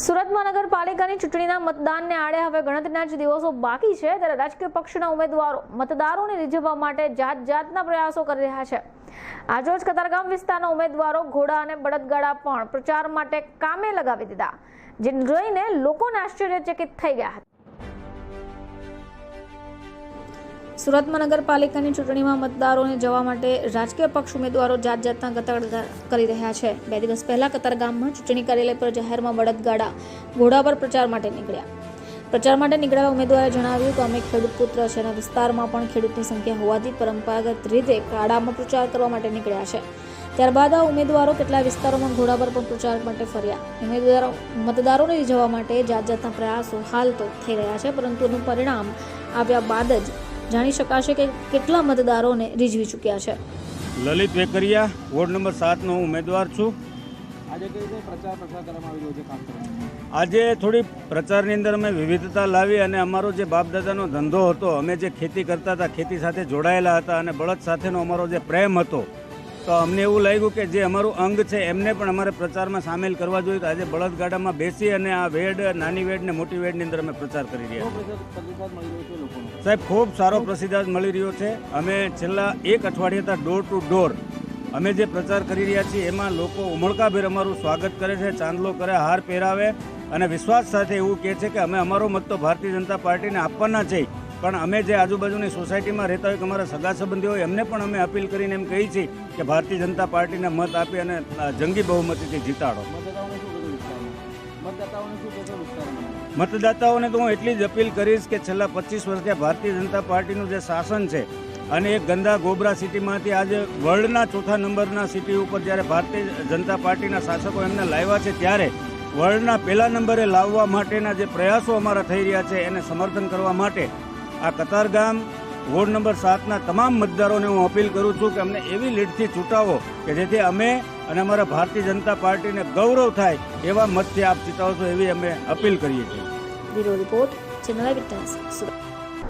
સુરત મહાનગરપાલિકાની ચૂંટણીના મતદાનને આડે હવે ગણતરીના જ દિવસો બાકી છે, ત્યારે રાજકીય પક્ષના ઉમેદવારો મતદારોને રીઝવવા માટે જાતના પ્રયાસો કરી રહ્યા છે। આજરોજ કતારગામ વિસ્તારના ઉમેદવારો ઘોડા અને બળદગાડા પણ પ્રચાર માટે કામે લગાવી દીધા, જેને જોઈને લોકોને આશ્ચર્યચકિત થઈ ગયા હતા। સુરત મહાનગરપાલિકાની ચૂંટણીમાં મતદારોને જવા માટે રાજકીય પક્ષ ઉમેદવારો જાતના ગતગડા કરી રહ્યા છે। 2 દિવસ પહેલા કતારગામમાં ચૂંટણી કાર્યાલય પર જાહેરમાં બળદગાડા ઘોડા પર પ્રચાર માટે નીકળ્યા। પ્રચાર માટે નીકળેલા ઉમેદવારે જણાવ્યું કે અમે ખેડૂત પુત્ર છે અને વિસ્તારમાં પણ ખેડૂતની સંખ્યા હોવાથી પરંપરાગત રીતે ગાડામાં પ્રચાર કરવા માટે નીકળ્યા છે। ત્યારબાદ આ ઉમેદવારો કેટલા વિસ્તારોમાં ઘોડા પર પણ પ્રચાર માટે ફર્યા। મતદારોને રીઝવવા માટે જાતના પ્રયાસો હાલ તો થઈ રહ્યા છે, પરંતુ એનું પરિણામ આવ્યા બાદ જ જાણી શકાશે કે કેટલા મતદારોને રીઝવી ચૂક્યા છે। લલિત વેકરિયા, વોર્ડ નંબર 7 નો ઉમેદવાર છું। આજે કઈ રીતે પ્રચાર કરવામાં આવી રહ્યો છે? ખાસ કરીને આજે થોડી પ્રચારની અંદર અમે વિવિધતા લાવી અને અમારો જે બાપદાદાનો ધંધો હતો, અમે જે ખેતી કરતા હતા, ખેતી સાથે જોડાયેલા હતા અને બળદ સાથેનો અમારો જે પ્રેમ હતો, તો અમને એવું લાગ્યું કે જે અમારું અંગ છે એમને પણ અમારે પ્રચારમાં સામેલ કરવા જોઈએ। તો આજે બળદગાડામાં બેસી અને આ વેડ, નાની વેડ ને મોટી વેડની અંદર અમે પ્રચાર કરી રહ્યા છીએ। સાહેબ, ખૂબ સારો પ્રતિસાદ મળી રહ્યો છે। અમે છેલ્લા 1 અઠવાડિયાથી ડોર ટુ ડોર અમે જે પ્રચાર કરી રહ્યા છીએ એમાં લોકો ઉમળકાભેર અમારું સ્વાગત કરે છે, ચાંદલો કરે, હાર પહેરાવે અને વિશ્વાસ સાથે એવું કહે છે કે અમે અમારો મત તો ભારતીય જનતા પાર્ટીને આપવાના છે, પણ અમે જે આજુબાજુની સોસાયટીમાં રહેતા હોય કે અમારા સગા સંબંધીઓ હોય એમને પણ અમે અપીલ કરીને એમ કહી છીએ કે ભારતીય જનતા પાર્ટીને મત આપી અને જંગી બહુમતીથી જીતાડો। મતદાતાઓને તો હું એટલી જ અપીલ કરીશ કે છેલ્લા 25 વર્ષથી ભારતીય જનતા પાર્ટીનું જે શાસન છે અને એક ગંદા ગોબરા સિટીમાંથી આજે વર્લ્ડના 4થા નંબરના સિટી ઉપર જ્યારે ભારતીય જનતા પાર્ટીના શાસકો એમને લાવ્યા છે, ત્યારે વર્લ્ડના 1લા નંબરે લાવવા માટેના જે પ્રયાસો અમારા થઈ રહ્યા છે એને સમર્થન કરવા માટે આ કતારગામ વોર્ડ નંબર 7ના તમામ મતદારોને હું અપીલ કરું છું કે અમને એવી લીડથી ચૂંટાવો કે જેથી અમે અને અમારા ભારતીય જનતા પાર્ટીને ગૌરવ થાય એવા મતથી આપ ચૂંટાવશો, એવી અમે અપીલ કરીએ છીએ। બ્યુરો રિપોર્ટ, ચેનલ આઈ વિટનેસ, સુરત।